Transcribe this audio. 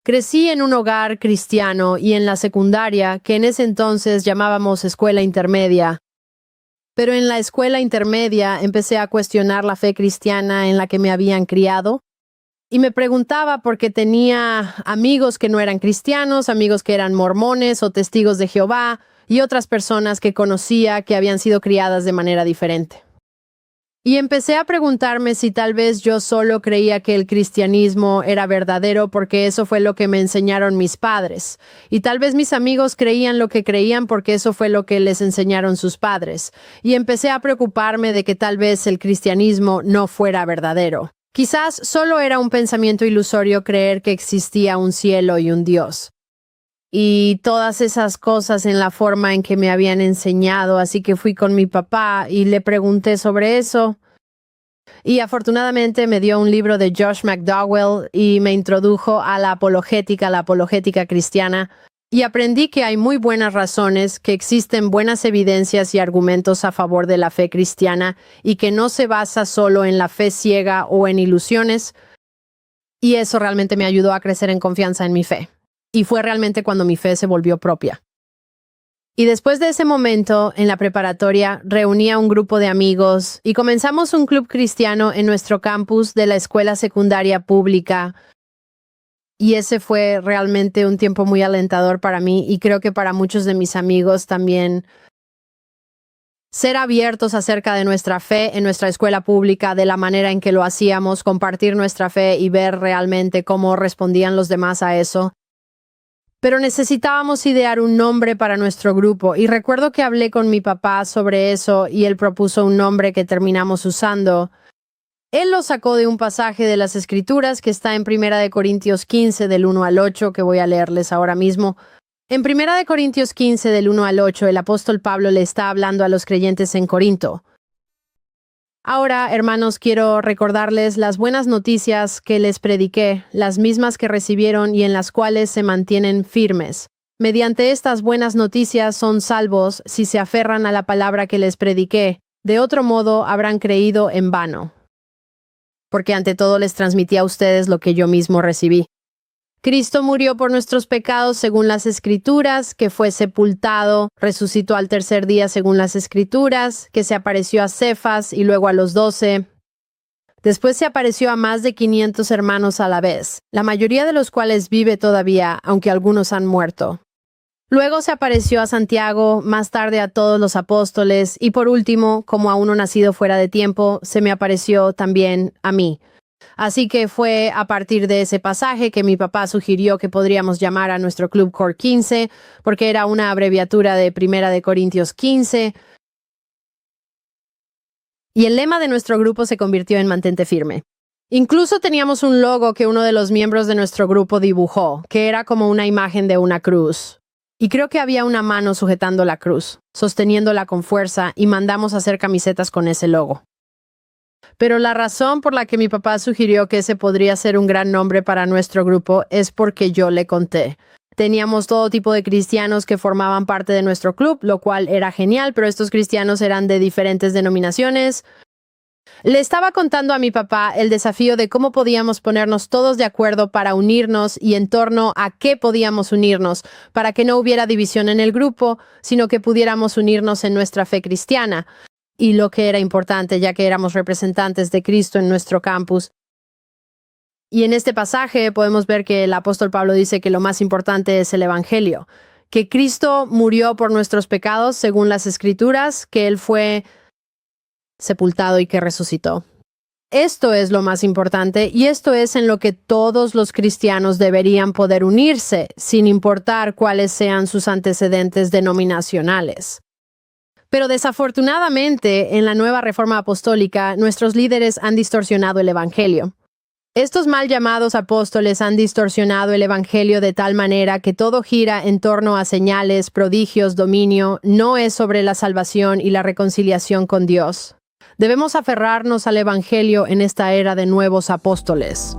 Crecí en un hogar cristiano y en la secundaria, que en ese entonces llamábamos escuela intermedia. Pero en la escuela intermedia empecé a cuestionar la fe cristiana en la que me habían criado y me preguntaba por qué tenía amigos que no eran cristianos, amigos que eran mormones o testigos de Jehová y otras personas que conocía que habían sido criadas de manera diferente. Y empecé a preguntarme si tal vez yo solo creía que el cristianismo era verdadero porque eso fue lo que me enseñaron mis padres. Y tal vez mis amigos creían lo que creían porque eso fue lo que les enseñaron sus padres. Y empecé a preocuparme de que tal vez el cristianismo no fuera verdadero. Quizás solo era un pensamiento ilusorio creer que existía un cielo y un Dios. Y todas esas cosas en la forma en que me habían enseñado, así que fui con mi papá y le pregunté sobre eso. Y afortunadamente me dio un libro de Josh McDowell y me introdujo a la apologética cristiana, y aprendí que hay muy buenas razones, que existen buenas evidencias y argumentos a favor de la fe cristiana y que no se basa solo en la fe ciega o en ilusiones, y eso realmente me ayudó a crecer en confianza en mi fe. Y fue realmente cuando mi fe se volvió propia. Y después de ese momento, en la preparatoria, reuní a un grupo de amigos y comenzamos un club cristiano en nuestro campus de la escuela secundaria pública. Y ese fue realmente un tiempo muy alentador para mí y creo que para muchos de mis amigos también. Ser abiertos acerca de nuestra fe en nuestra escuela pública, de la manera en que lo hacíamos, compartir nuestra fe y ver realmente cómo respondían los demás a eso. Pero necesitábamos idear un nombre para nuestro grupo y recuerdo que hablé con mi papá sobre eso y él propuso un nombre que terminamos usando. Él lo sacó de un pasaje de las Escrituras que está en 1 Corintios 15 del 1 al 8, que voy a leerles ahora mismo. En 1 Corintios 15 del 1 al 8, el apóstol Pablo le está hablando a los creyentes en Corinto. Ahora, hermanos, quiero recordarles las buenas noticias que les prediqué, las mismas que recibieron y en las cuales se mantienen firmes. Mediante estas buenas noticias son salvos si se aferran a la palabra que les prediqué. De otro modo, habrán creído en vano. Porque ante todo les transmití a ustedes lo que yo mismo recibí. Cristo murió por nuestros pecados según las Escrituras, que fue sepultado, resucitó al tercer día según las Escrituras, que se apareció a Cefas y luego a los 12. Después se apareció a más de 500 hermanos a la vez, la mayoría de los cuales vive todavía, aunque algunos han muerto. Luego se apareció a Santiago, más tarde a todos los apóstoles, y por último, como a uno nacido fuera de tiempo, se me apareció también a mí. Así que fue a partir de ese pasaje que mi papá sugirió que podríamos llamar a nuestro Club Core 15, porque era una abreviatura de 1 Corintios 15. Y el lema de nuestro grupo se convirtió en Mantente Firme. Incluso teníamos un logo que uno de los miembros de nuestro grupo dibujó, que era como una imagen de una cruz. Y creo que había una mano sujetando la cruz, sosteniéndola con fuerza, y mandamos a hacer camisetas con ese logo. Pero la razón por la que mi papá sugirió que ese podría ser un gran nombre para nuestro grupo es porque yo le conté. Teníamos todo tipo de cristianos que formaban parte de nuestro club, lo cual era genial, pero estos cristianos eran de diferentes denominaciones. Le estaba contando a mi papá el desafío de cómo podíamos ponernos todos de acuerdo para unirnos y en torno a qué podíamos unirnos, para que no hubiera división en el grupo, sino que pudiéramos unirnos en nuestra fe cristiana. Y lo que era importante, ya que éramos representantes de Cristo en nuestro campus. Y en este pasaje podemos ver que el apóstol Pablo dice que lo más importante es el Evangelio, que Cristo murió por nuestros pecados según las Escrituras, que Él fue sepultado y que resucitó. Esto es lo más importante y esto es en lo que todos los cristianos deberían poder unirse, sin importar cuáles sean sus antecedentes denominacionales. Pero desafortunadamente, en la nueva reforma apostólica, nuestros líderes han distorsionado el Evangelio. Estos mal llamados apóstoles han distorsionado el Evangelio de tal manera que todo gira en torno a señales, prodigios, dominio, no es sobre la salvación y la reconciliación con Dios. Debemos aferrarnos al Evangelio en esta era de nuevos apóstoles.